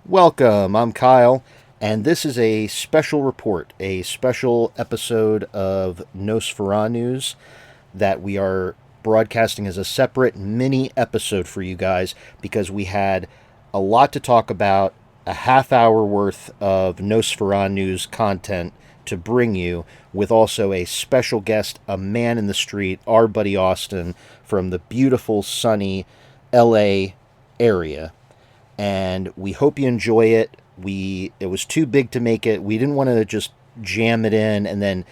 Welcome, I'm Kyle, and this is a special report, a special episode of Nosferanews that we are broadcasting as a separate mini episode for you guys because we had a lot to talk about, a half hour worth of Nosferanews content to bring you, with also a special guest, a man in the street, our buddy Austin from the beautiful, sunny LA area, and we hope you enjoy it. It was too big to make it. We didn't want to just jam it in and then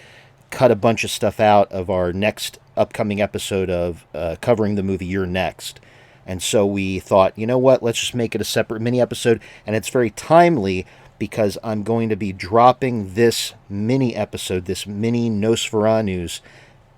cut a bunch of stuff out of our next upcoming episode of covering the movie You're Next. And so we thought, you know what, let's just make it a separate mini episode. And it's very timely because I'm going to be dropping this mini episode, this mini Nosferanews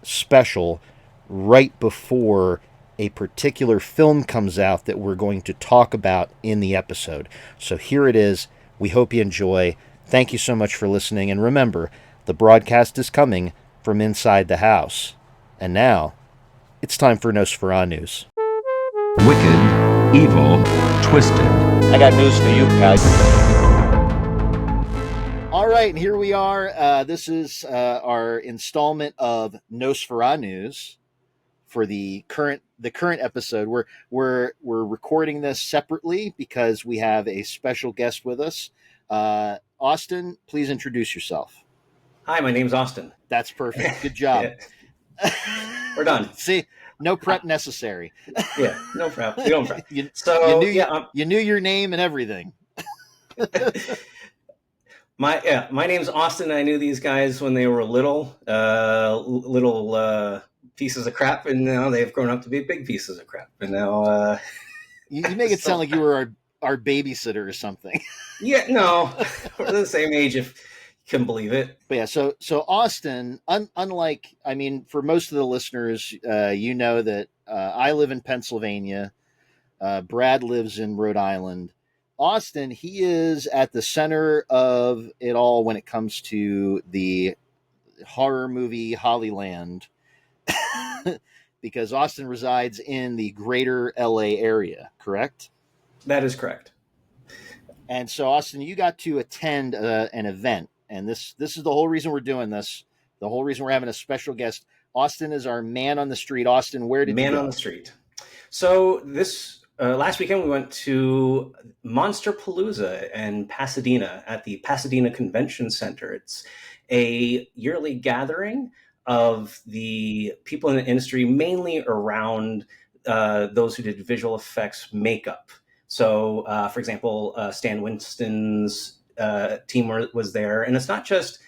special, right before a particular film comes out that we're going to talk about in the episode. So here it is. We hope you enjoy. Thank you so much for listening. And remember, the broadcast is coming from inside the house. And now, it's time for Nosferanews. Wicked, evil, twisted. I got news for you, pal. All right, and here we are. This is our installment of Nosferanews for the current episode. We're recording this separately because we have a special guest with us. Austin, please introduce yourself. Hi, my name's Austin. That's perfect. Good job. We're done. See, no prep necessary. Yeah, no prep. We don't prep. You knew your name and everything. My name's Austin. I knew these guys when they were little pieces of crap, and now they've grown up to be big pieces of crap. And now you make it sound like you were our babysitter or something. Yeah, no, we're the same age, if you can believe it. But yeah, so Austin, unlike, I mean, for most of the listeners, you know that I live in Pennsylvania. Brad lives in Rhode Island. Austin, he is at the center of it all when it comes to the horror movie Hollyland, because Austin resides in the greater LA area, correct? That is correct. And so, Austin, you got to attend an event, and this is the whole reason we're doing this. The whole reason we're having a special guest. Austin is our man on the street. Austin, where did you go? Man on the street. So this last weekend we went to Monsterpalooza in Pasadena at the Pasadena Convention Center. It's a yearly gathering of the people in the industry, mainly around those who did visual effects makeup. So, for example, Stan Winston's team was there, and it's not just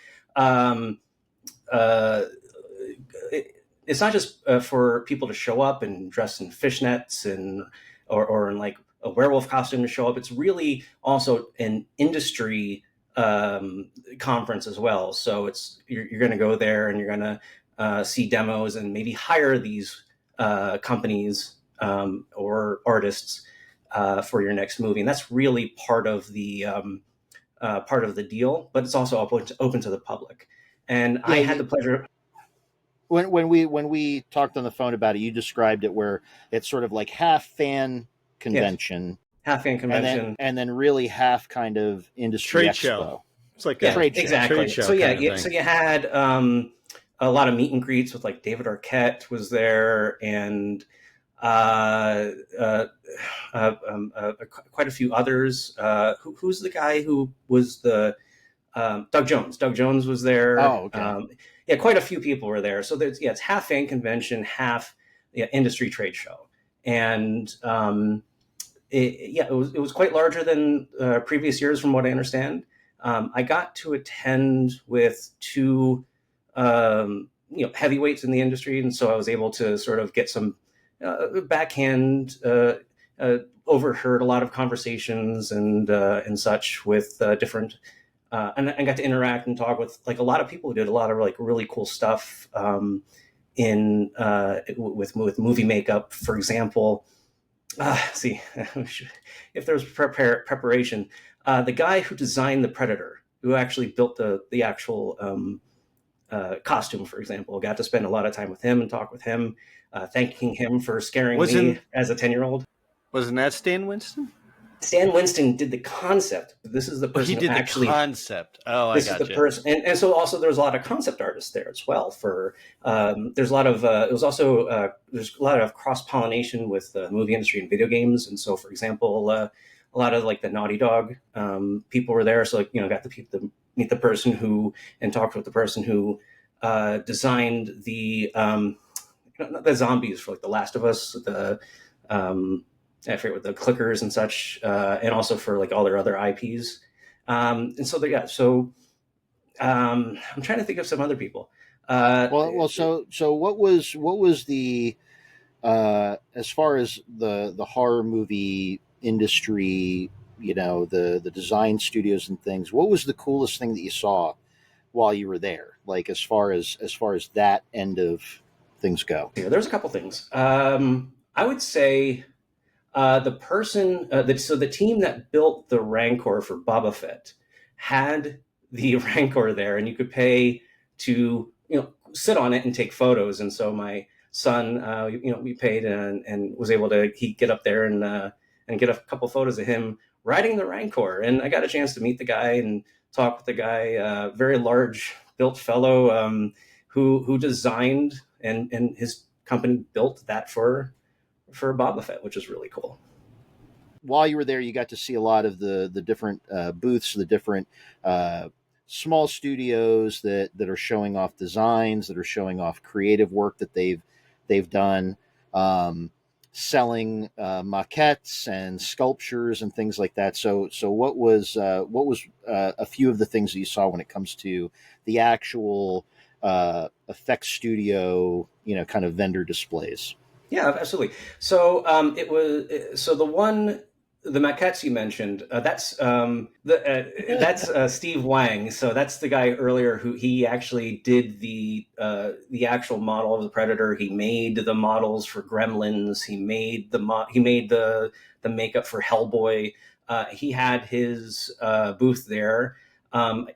for people to show up and dress in fishnets and or in like a werewolf costume to show up. It's really also an industry conference as well. So you're going to go there and you're going to see demos and maybe hire these companies or artists for your next movie. And that's really part of the deal, but it's also open to the public. And I had the pleasure. When we talked on the phone about it, you described it where it's sort of like half fan convention, half fan convention, and then really half kind of industry trade expo. Show. It's like a trade show. Exactly. Trade show so thing. you had a lot of meet and greets with like David Arquette was there, and quite a few others. Who's the guy who was the Doug Jones? Doug Jones was there. Oh, okay. Quite a few people were there. So it's half fan convention, half industry trade show, and it was quite larger than previous years, from what I understand. I got to attend with two heavyweights in the industry, and so I was able to sort of get some backhand, overheard a lot of conversations and such with different. And I got to interact and talk with like a lot of people who did a lot of like really cool stuff with movie makeup, for example. If there's preparation, the guy who designed the Predator, who actually built the actual costume, for example, got to spend a lot of time with him and talk with him, thanking him for scaring me as a 10-year-old. Wasn't that Stan Winston? Stan Winston did the concept, but this is the person He who did actually. the concept. Oh, I This is the gotcha. person, and so also there's a lot of concept artists there as well. For there's a lot of it was also there's a lot of cross pollination with the movie industry and video games, and so for example, a lot of like the Naughty Dog people were there. So like got to meet the person who and talked with the person who designed the not the zombies for like The Last of Us, the I forget what the clickers and such, and also for like all their other IPs. And so yeah, so I'm trying to think of some other people. So what was the as far as the horror movie industry, the design studios and things, what was the coolest thing that you saw while you were there? Like as far as that end of things go. There's a couple things. I would say the person, so the team that built the Rancor for Boba Fett had the Rancor there, and you could pay to sit on it and take photos. And so my son, we paid and was able to get up there and get a couple photos of him riding the Rancor. And I got a chance to meet the guy and talk with the guy, very large built fellow who designed and his company built that for Boba Fett, which is really cool. While you were there, you got to see a lot of the different booths, the different small studios that are showing off designs, that are showing off creative work that they've done, selling maquettes and sculptures and things like that. So what was a few of the things that you saw when it comes to the actual effects studio, kind of vendor displays? Yeah, absolutely. So the maquettes you mentioned. That's Steve Wang. So that's the guy earlier who he actually did the actual model of the Predator. He made the models for Gremlins. He made the makeup for Hellboy. He had his booth there.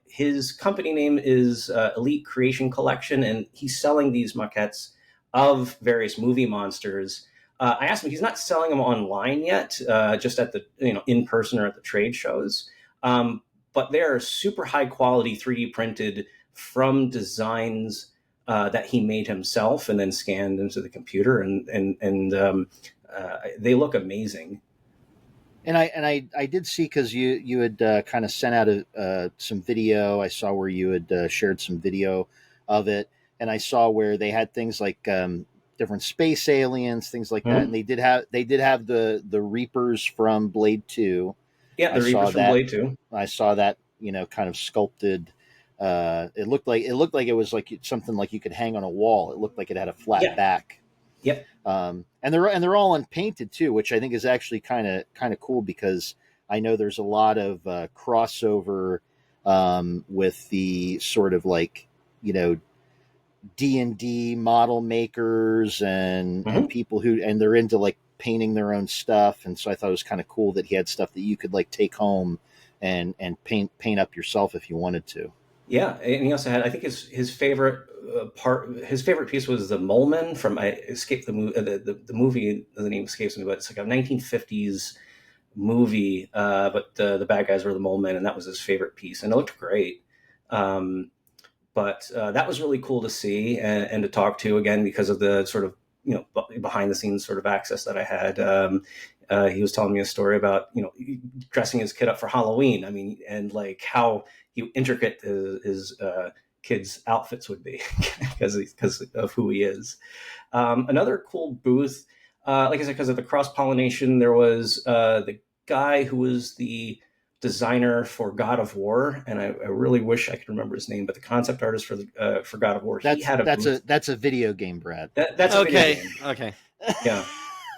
His company name is Elite Creation Collection, and he's selling these maquettes of various movie monsters. I asked him; he's not selling them online yet, just at the in person or at the trade shows. But they are super high quality 3D printed from designs that he made himself and then scanned into the computer, and they look amazing. And I did see, because you had kind of sent out some video. I saw where you had shared some video of it, and I saw where they had things like different space aliens, things like that, and they did have the Reapers from Blade 2. Yeah, the Reapers from Blade 2. I saw that kind of sculpted. It looked like it was like something like you could hang on a wall. It looked like it had a flat back. Yep. And they're all unpainted too, which I think is actually kind of cool, because I know there's a lot of crossover with the sort of like D&D model makers and people and they're into like painting their own stuff. And so I thought it was kind of cool that he had stuff that you could like take home and paint up yourself if you wanted to. Yeah, and he also had, I think his favorite his favorite piece was the Mole Men from, I escaped the movie, the movie, the name escapes me, but it's like a 1950s movie, but the bad guys were the Mole Men, and that was his favorite piece, and it looked great. But that was really cool to see and to talk to, again, because of the sort of behind the scenes sort of access that I had. He was telling me a story about dressing his kid up for Halloween. I mean, and like how intricate his kids' outfits would be because of who he is. Another cool booth, like I said, because of the cross pollination, there was the guy who was the designer for God of War, and I really wish I could remember his name, but the concept artist for God of War, he had a booth. That's a video game, Brad. That's a video game. Okay. Yeah,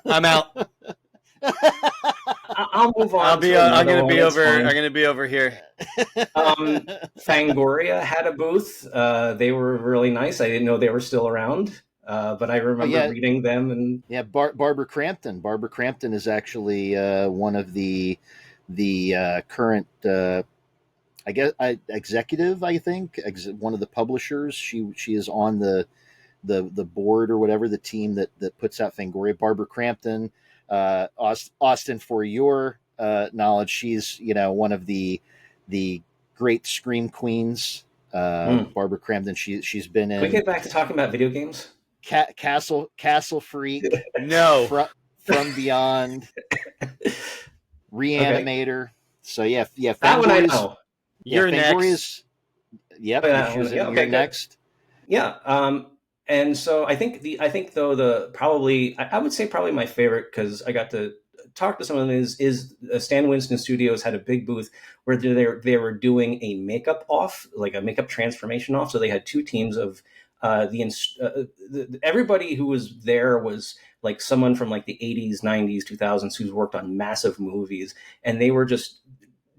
I'm out. I'll move on. I'm gonna be over here. Fangoria had a booth. They were really nice. I didn't know they were still around, but I remember reading them. And Barbara Crampton. Barbara Crampton is actually one of the current, I guess, executive. I think one of the publishers. She is on the board or whatever, the team that puts out Fangoria. Barbara Crampton. Austin, for your knowledge, she's one of the great scream queens. Barbara Crampton. She's been Can we in get back to talking about video games? Castle Freak, No. From Beyond, Reanimator. Okay. So yeah. That one I know. You're next. Yep, yeah, okay, you're next. Yeah. And so I think though I would say probably my favorite, because I got to talk to some of them, is Stan Winston Studios had a big booth where they were doing a makeup off, like a makeup transformation off. So they had two teams of everybody who was there was like someone from like the 80s, 90s, 2000s who's worked on massive movies, and they were just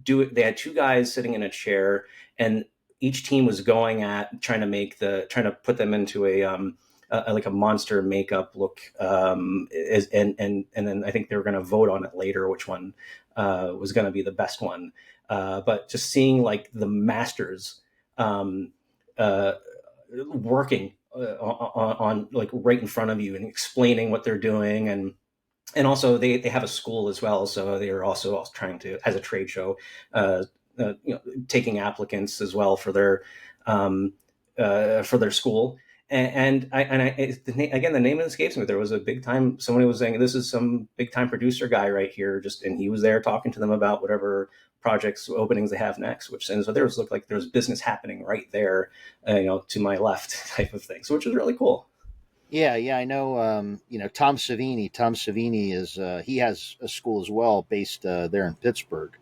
they had two guys sitting in a chair, and each team was going at trying to put them into like a monster makeup look, and then I think they were going to vote on it later which one was going to be the best one. But just seeing like the masters working on like right in front of you and explaining what they're doing, and also they have a school as well, so they are also trying to, as a trade show, taking applicants as well for their school. And the name escapes me. There was a big time, somebody was saying, this is some big time producer guy right here, and he was there talking to them about whatever projects openings they have next, and so there looked like there's business happening right there, to my left type of thing. So which is really cool. Yeah, I know. Tom Savini. Tom Savini is he has a school as well, based there in Pittsburgh.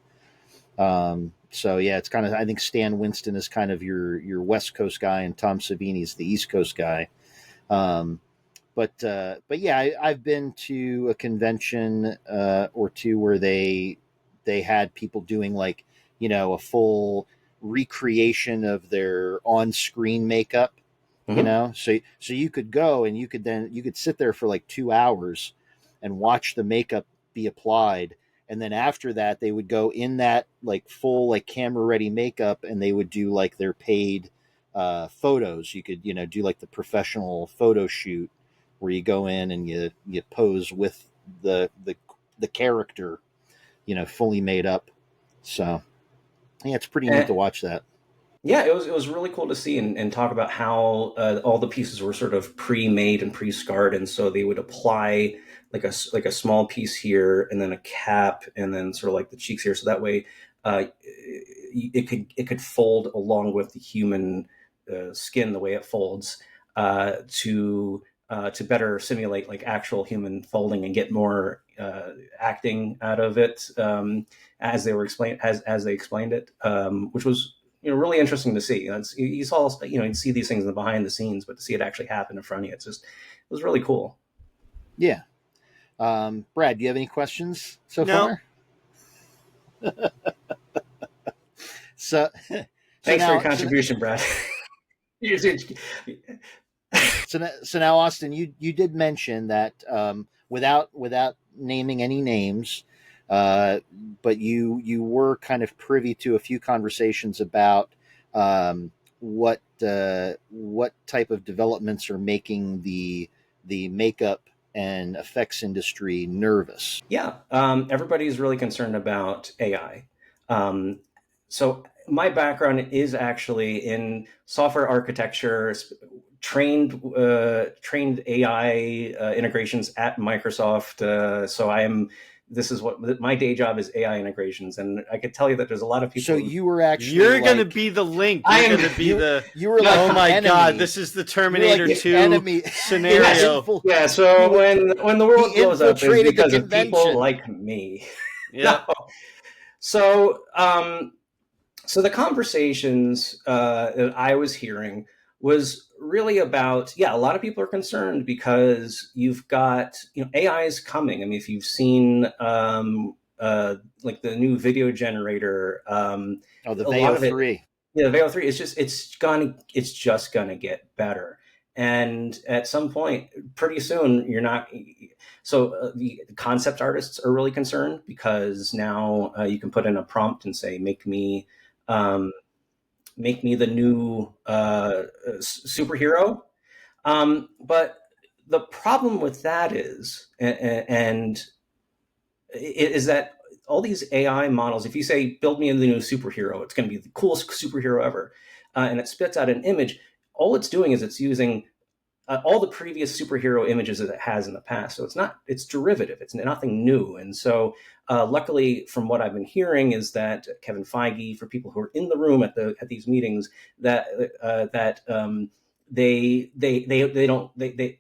So yeah, it's kind of, I think Stan Winston is kind of your West Coast guy, and Tom Savini is the East Coast guy. But yeah, I've been to a convention or two where they had people doing like a full recreation of their on-screen makeup. Mm-hmm. So you could go and you could sit there for like 2 hours and watch the makeup be applied, and then after that they would go in that like full like camera ready makeup, and they would do like their paid photos. You could do like the professional photo shoot where you go in and you pose with the character fully made up. So yeah, it's pretty neat to watch that. Yeah, it was really cool to see and talk about how all the pieces were sort of pre-made and pre-scarred, and so they would apply like a small piece here, and then a cap, and then sort of like the cheeks here, so that way it could fold along with the human skin, the way it folds, to better simulate like actual human folding and get more acting out of it, as they explained it, which was really interesting to see. You saw, you'd see these things in the behind the scenes, but to see it actually happen in front of you, it was really cool. Yeah. Brad, do you have any questions so far? so Thanks for your contribution, Brad. So now, Austin, you did mention that without naming any names, but you were kind of privy to a few conversations about what type of developments are making the makeup and effects industry nervous. Yeah, everybody's really concerned about AI. So my background is actually in software architecture, trained AI integrations at Microsoft. So this is what my day job is, AI integrations, and I could tell you that there's a lot of people. So you were actually going to be the link. You're going to be you were like, oh my enemy. God, this is the Terminator like 2 enemy scenario. Yeah. So when the world blows up, it's because of people like me. Yeah. No. So so the conversations that I was hearing was really about, a lot of people are concerned because you've got, AI is coming. I mean, if you've seen like the new video generator, the Veo 3. The Veo 3 is it's just gonna get better. And at some point, pretty soon, you're not. So the concept artists are really concerned because now you can put in a prompt and say, make me the new superhero. But the problem with that is that all these AI models, if you say, build me the new superhero, it's going to be the coolest superhero ever. And it spits out an image. All it's doing is it's using all the previous superhero images that it has in the past. So it's derivative. It's nothing new. And so luckily, from what I've been hearing, is that Kevin Feige, for people who are in the room at these meetings, that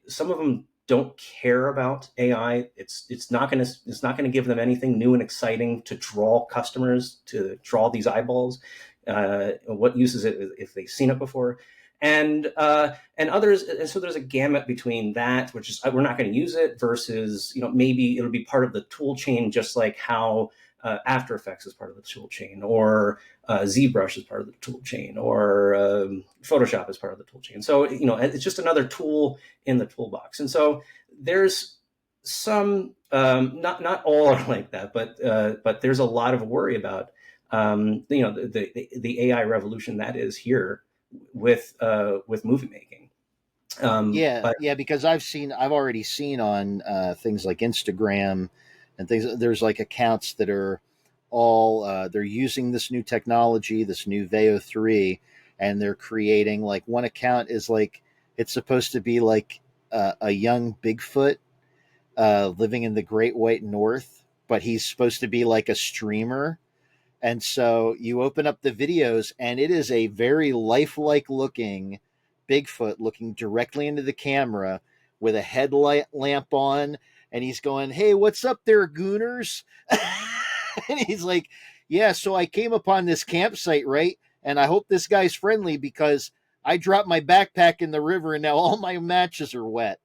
some of them don't care about AI. It's not going to give them anything new and exciting to draw customers, to draw these eyeballs. What use is it if they've seen it before? And others, and so there's a gamut between that, which is we're not going to use it, versus maybe it'll be part of the tool chain, just like how After Effects is part of the tool chain, or ZBrush is part of the tool chain, or Photoshop is part of the tool chain. So it's just another tool in the toolbox. And so there's some not all are like that, but there's a lot of worry about the AI revolution that is here with movie making. Because I've already seen on things like Instagram and things, there's like accounts that are all they're using this new technology, this new Veo 3, and they're creating, like, one account is like, it's supposed to be like a young Bigfoot living in the Great White North, but he's supposed to be like a streamer. And so you open up the videos, and it is a very lifelike looking Bigfoot looking directly into the camera with a headlight lamp on. And he's going, "Hey, what's up there, gooners?" And he's like, "Yeah, so I came upon this campsite, right? And I hope this guy's friendly because I dropped my backpack in the river and now all my matches are wet."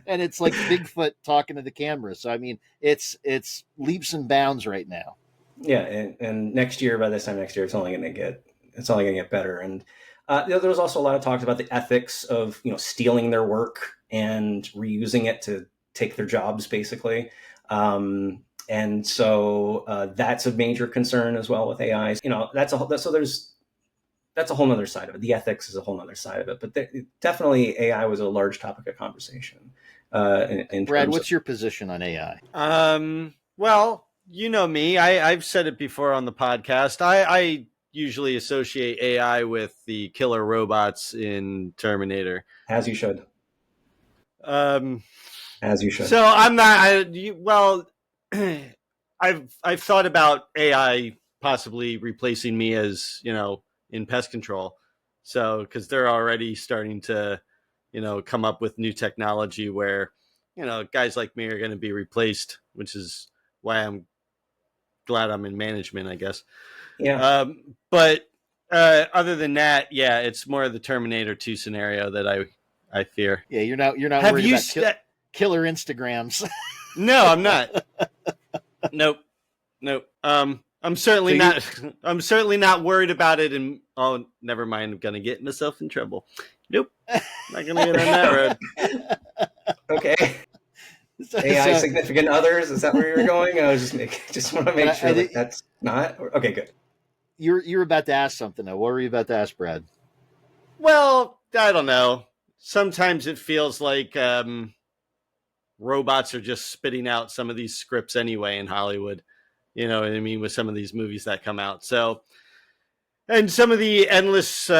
And it's like Bigfoot talking to the camera. So, I mean, it's leaps and bounds right now. Yeah, and by this time next year, it's only going to get better. And there was also a lot of talks about the ethics of stealing their work and reusing it to take their jobs, basically. And so that's a major concern as well with AI. That's a whole other side of it. The ethics is a whole other side of it. But definitely, AI was a large topic of conversation. Brad, what's your position on AI? Well, you know me. I've said it before on the podcast. I usually associate AI with the killer robots in Terminator. As you should. As you should. So I'm not. I've thought about AI possibly replacing me as in pest control. So because they're already starting to come up with new technology where guys like me are going to be replaced, which is why I'm glad I'm in management, I guess. Yeah. But other than that, yeah, it's more of the Terminator 2 scenario that I fear. Yeah, you're not worried about killer Instagrams. No, I'm not. Nope. I'm certainly not worried about it. And never mind. I'm gonna get myself in trouble. Nope. Not gonna get on that road. Okay. AI significant others? Is that where you're going? I was just want to make sure that's not. Okay, good. You're about to ask something though. What were you about to ask, Brad? Well, I don't know. Sometimes it feels like robots are just spitting out some of these scripts anyway in Hollywood. You know what I mean? With some of these movies that come out. So, and some of the endless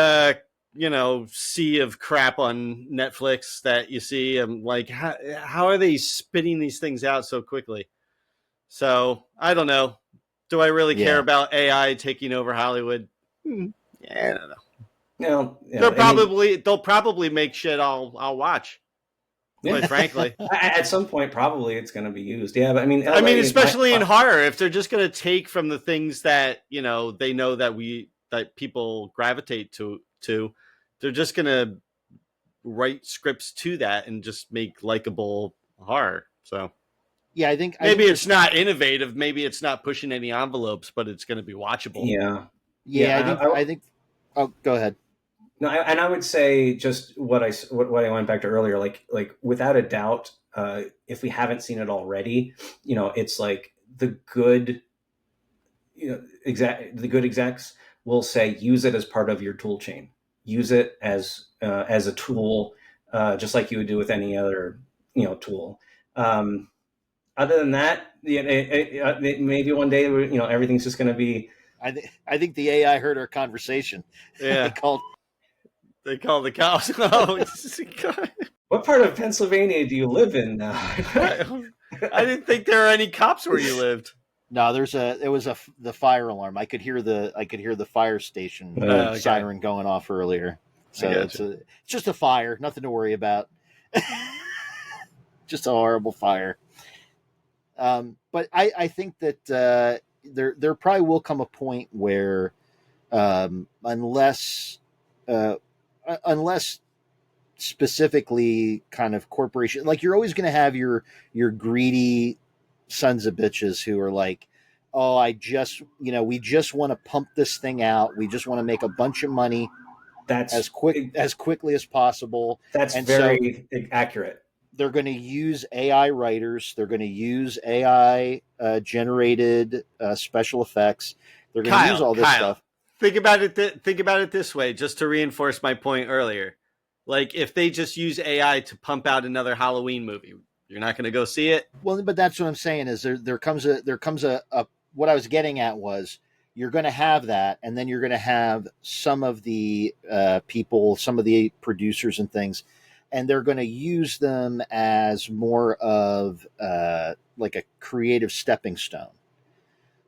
sea of crap on Netflix that you see. I'm like, how are they spitting these things out so quickly? So I don't know. Do I really care about AI taking over Hollywood? Yeah, I don't know. No, they'll probably make shit I'll watch. Quite frankly, at some point, probably it's going to be used. Yeah, but I mean, especially in horror, if they're just going to take from the things that they know that people gravitate to. They're just going to write scripts to that and just make likable horror. So, yeah, I think it's not innovative. Maybe it's not pushing any envelopes, but it's going to be watchable. Yeah. I think. Oh, go ahead. No, and I would say just what I went back to earlier. Like without a doubt, if we haven't seen it already, it's like the good execs will say use it as part of your tool chain. Use it as a tool, just like you would do with any other tool. other than that, maybe one day, everything's just going to be. I think the AI heard our conversation. Yeah. They called the cops. Oh, God. What part of Pennsylvania do you live in now? I didn't think there were any cops where you lived. No, there was the fire alarm. I could hear the fire station Okay. siren going off earlier. So it's just a fire, nothing to worry about. Just a horrible fire. But I think that there probably will come a point where unless specifically kind of corporation, like you're always going to have your greedy sons of bitches who are like, oh, we just want to pump this thing out. We just want to make a bunch of money as quickly as possible. That's very accurate. They're going to use AI writers. They're going to use AI generated special effects. They're going to use all this stuff. Think about it this way, just to reinforce my point earlier. Like, if they just use AI to pump out another Halloween movie, you're not going to go see it. Well, but that's what I'm saying is there comes a what I was getting at was you're going to have that, and then you're going to have some of the people, some of the producers and things, and they're going to use them as more of like a creative stepping stone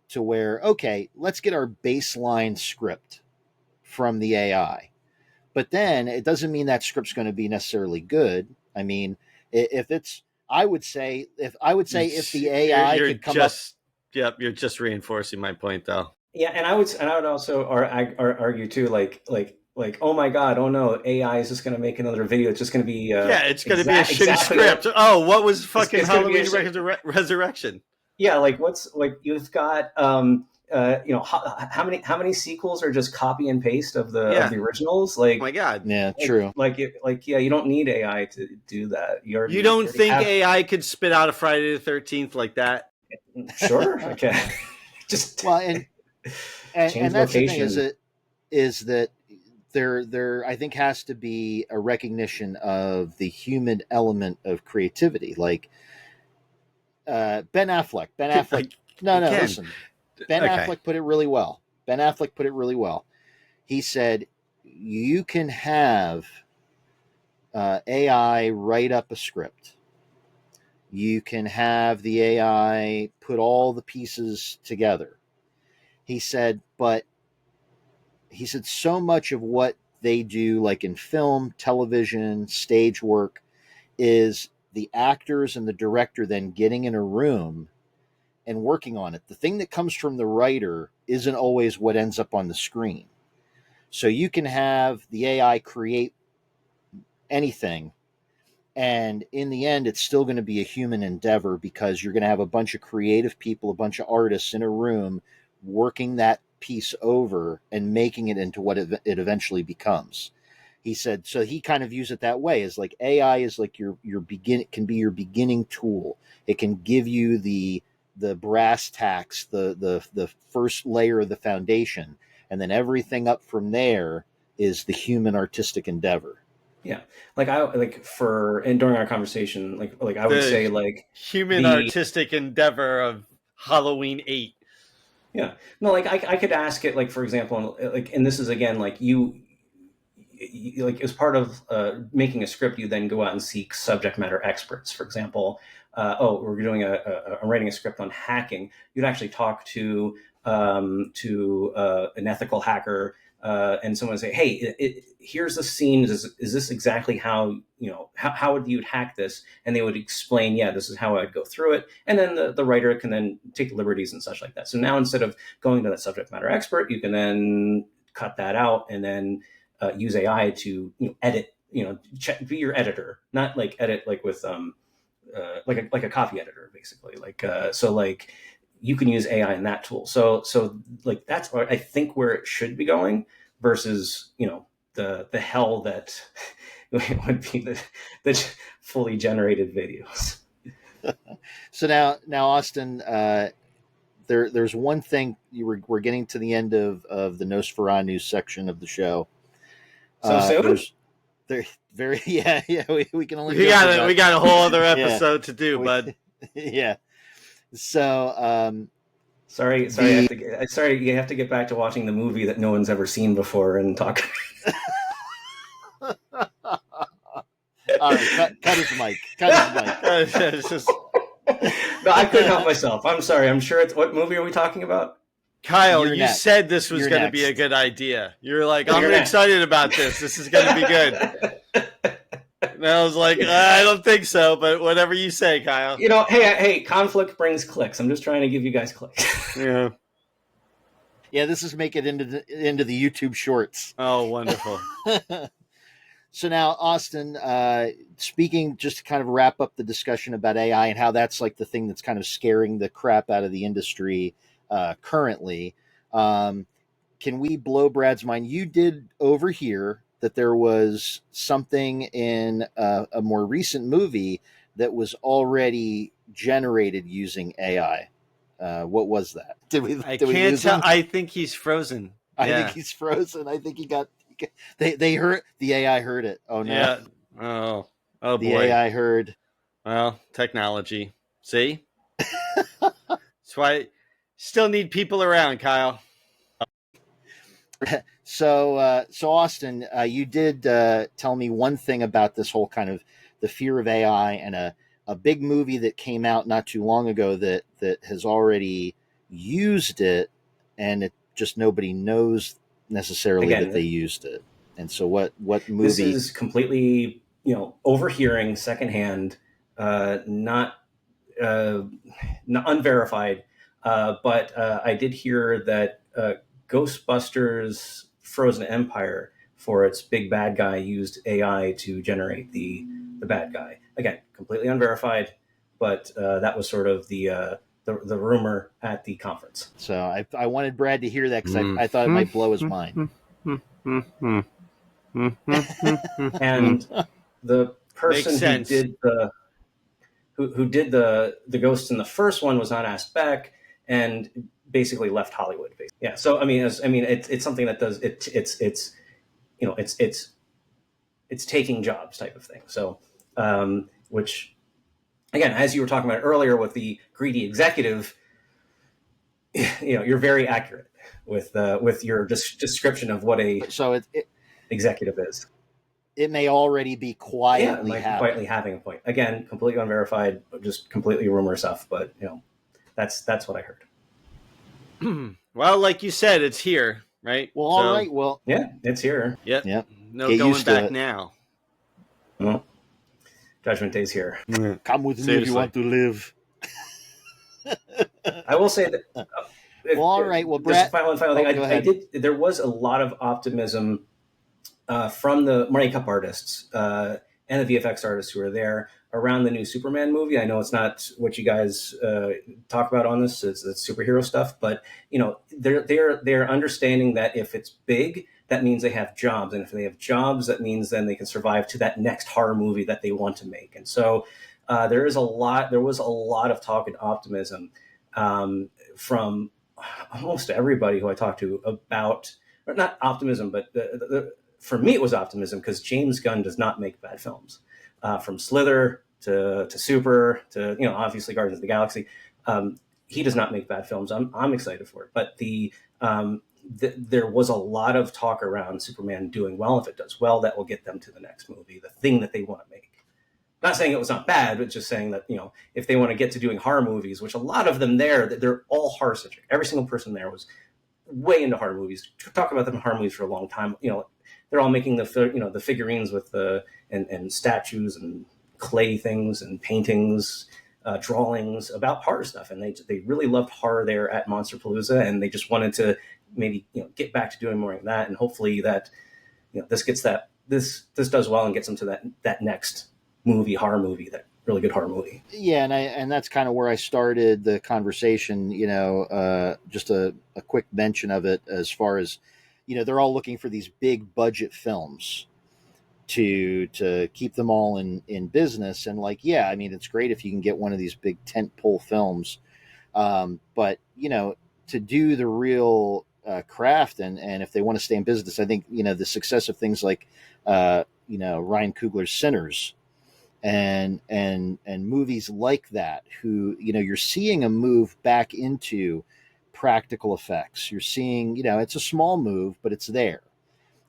to where, okay, let's get our baseline script from the AI. But then it doesn't mean that script's going to be necessarily good. I mean, I would say if the AI could come up. Yep, you're just reinforcing my point, though. Yeah, and I would also argue too, like, oh my God, oh no, AI is just going to make another video. It's just going to be it's going to be a shitty script. What was fucking Halloween Resurrection? Yeah, like you've got how many sequels are just copy and paste of the originals? Like, oh my God, yeah, true. You don't need AI to do that. You don't think AI could spit out a Friday the 13th like that? Sure, okay. Just and that's location. The thing is that there I think has to be a recognition of the human element of creativity, like Ben Affleck. Listen. Affleck put it really well. Ben Affleck put it really well. He said, you can have AI write up a script. You can have the AI put all the pieces together. He said, so much of what they do, like in film, television, stage work, is the actors and the director then getting in a room and working on it. The thing that comes from the writer isn't always what ends up on the screen. So you can have the AI create anything, and in the end, it's still going to be a human endeavor because you're going to have a bunch of creative people, a bunch of artists in a room working that piece over and making it into what it eventually becomes. He said, so he kind of views it that way, as like AI is like your can be your beginning tool. It can give you the brass tacks, the first layer of the foundation, and then everything up from there is the human artistic endeavor. Yeah, and during our conversation, like I would say, like, human artistic endeavor of Halloween 8. Yeah, no, like I could ask it, like, for example, like, and this is again, like you like, as part of making a script, you then go out and seek subject matter experts. For example, we're doing I'm writing a script on hacking. You'd actually talk to an ethical hacker. And someone would say, hey, here's the scene. Is this exactly how would you hack this? And they would explain, yeah, this is how I'd go through it. And then the writer can then take liberties and such like that. So now, instead of going to that subject matter expert, you can then cut that out and then use AI to edit, be your editor, not like edit like with like a copy editor, basically. Like you can use AI in that tool. So like that's I think where it should be going, versus the hell that would be the fully generated videos. So now Austin, there's one thing we're getting to the end of the Nosferanews section of the show. So soon? We can only we got a whole other episode to do, bud. Yeah. So, Sorry, The- sorry, you have to get back to watching the movie that no one's ever seen before and talk. all right, cut his mic. Cut his mic. It's just, No, I couldn't help myself. I'm sorry. I'm sure it's what movie are we talking about? Kyle, You're you next. said this was You're going to be a next. good idea. You're like, I'm You're next. excited about this. This is going to be good. And I was like, I don't think so, but whatever you say, Kyle. You know, hey, conflict brings clicks. I'm just trying to give you guys clicks. Yeah. Yeah, this is make it into the YouTube Shorts. Oh, wonderful. So now, Austin, speaking just to kind of wrap up the discussion about AI and how that's like the thing that's kind of scaring the crap out of the industry currently. Can we blow Brad's mind? You did overhear that there was something in a more recent movie that was already generated using AI. What was that? I can't tell. I think he's frozen. I think he's frozen. I think he got. They heard the AI heard it. Oh no! Yeah. Oh The boy. AI heard. Well, technology. See, that's why still need people around, Kyle. So Austin, you did tell me one thing about this whole kind of the fear of AI and a big movie that came out not too long ago that has already used it, and it just nobody knows necessarily Again, that they used it. And so what movie? This is completely, overhearing secondhand, not unverified, but I did hear that Ghostbusters Frozen Empire, for its big bad guy, used AI to generate the bad guy. Again, completely unverified, but that was sort of the rumor at the conference. So I wanted Brad to hear that because I thought it might blow his mind. And the person who did the ghosts in the first one was not asked back and basically left Hollywood. Yeah. So it's something that does it's taking jobs type of thing. So which again, as you were talking about earlier with the greedy executive, you're very accurate with your description of what a executive is. It may already be quietly having a point. Again, completely unverified, just completely rumor stuff. But that's what I heard. Well, like you said, it's here, right? Well, all right. Well, yeah, it's here. Yep. Yep. No Get going used to back it. now. Well, Judgment Day's here. Come with me if you want to live. I will say that. Well, all right. Well, Brad. Final thing. I did. There was a lot of optimism from the Marty Cup artists and the VFX artists who are there around the new Superman movie. I know it's not what you guys talk about on this; it's superhero stuff. But they're understanding that if it's big, that means they have jobs, and if they have jobs, that means then they can survive to that next horror movie that they want to make. And so there was a lot of talk and optimism from almost everybody who I talked to about, or not optimism, but for me it was optimism because James Gunn does not make bad films. From Slither to Super to obviously Guardians of the Galaxy, he does not make bad films. I'm excited for it, but there was a lot of talk around Superman doing well. If it does well, that will get them to the next movie, the thing that they want to make. Not saying it was not bad, but just saying that, if they want to get to doing horror movies, which a lot of them they're all horror centric. Every single person there was way into horror movies. Talk about them in horror movies for a long time. They're all making the figurines with and statues and clay things and paintings, drawings about horror stuff. And they really loved horror there at Monsterpalooza, and they just wanted to maybe get back to doing more of that. And hopefully that this does well and gets them to that next horror movie, that really good horror movie. Yeah, and that's kind of where I started the conversation. Just a quick mention of it as far as they're all looking for these big budget films to keep them all in business. And it's great if you can get one of these big tentpole films, but to do the real craft and if they want to stay in business, I think the success of things like Ryan Coogler's Sinners and movies like that, who, you're seeing a move back into practical effects. You're seeing, it's a small move, but it's there.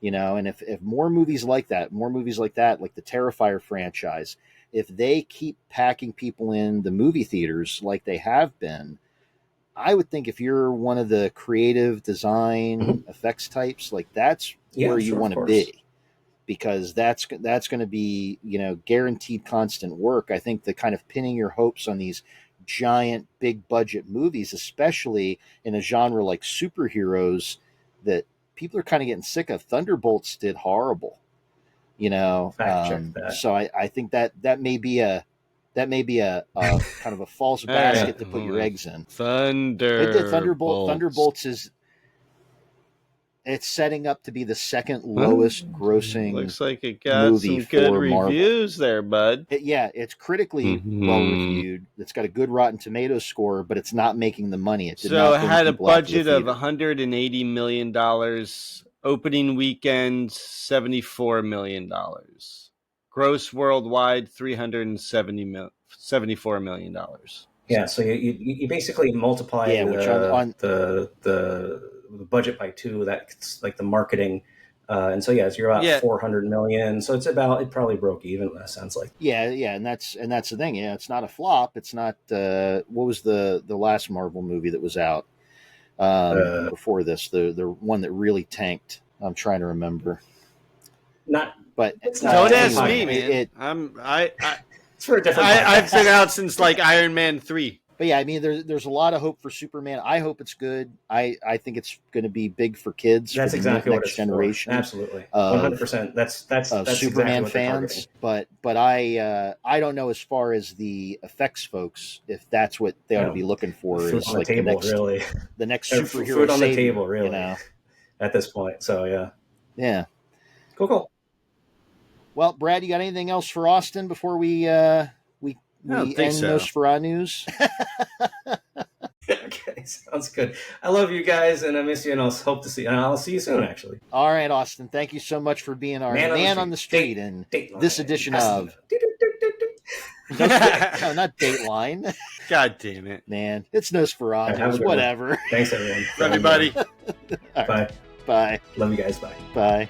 And if more movies like that, like the Terrifier franchise, if they keep packing people in the movie theaters like they have been, I would think if you're one of the creative design effects types, like that's where you want to be, because that's going to be, guaranteed constant work. I think the kind of pinning your hopes on these giant big budget movies, especially in a genre like superheroes that people are kind of getting sick of. Thunderbolts did horrible, Fact check that. so I think that may be a kind of a false basket to put your eggs in. Thunderbolts is, it's setting up to be the second lowest grossing. Looks like it got movie some good for Marvel. reviews there, bud. It's critically well reviewed. It's got a good Rotten Tomatoes score, but it's not making the money. It had a budget of $180 million. Opening weekend, $74 million. Gross worldwide, $374 million. Yeah, so you basically multiply the budget by 2. That's like the marketing, and so you're about 400 million. So it probably broke even. That sounds like. Yeah, and that's the thing. Yeah, it's not a flop. It's not. What was the last Marvel movie that was out before this? The one that really tanked. I'm trying to remember. Don't ask me, man. It's for a different. I've been out since like Iron Man 3. But yeah, I mean, there's a lot of hope for Superman. I hope it's good. I think it's going to be big for kids. That's for exactly the what next it's generation. For. Absolutely, 100%. That's Superman exactly fans. But I don't know, as far as the effects folks, if that's what they ought to be looking for. Food is on like the table, the next superhero food on the savior, table, really. At this point, so yeah, cool. Well, Brad, you got anything else for Austin before we end Nosferanews? Okay, sounds good. I love you guys, and I miss you, and I'll see you soon, actually. All right, Austin, thank you so much for being our man on the street and this edition of no, not Dateline. God damn it, man! It's Nosferanews. Whatever. Thanks, everyone. Everybody. Bye. Bye. Love you guys. Bye. Bye.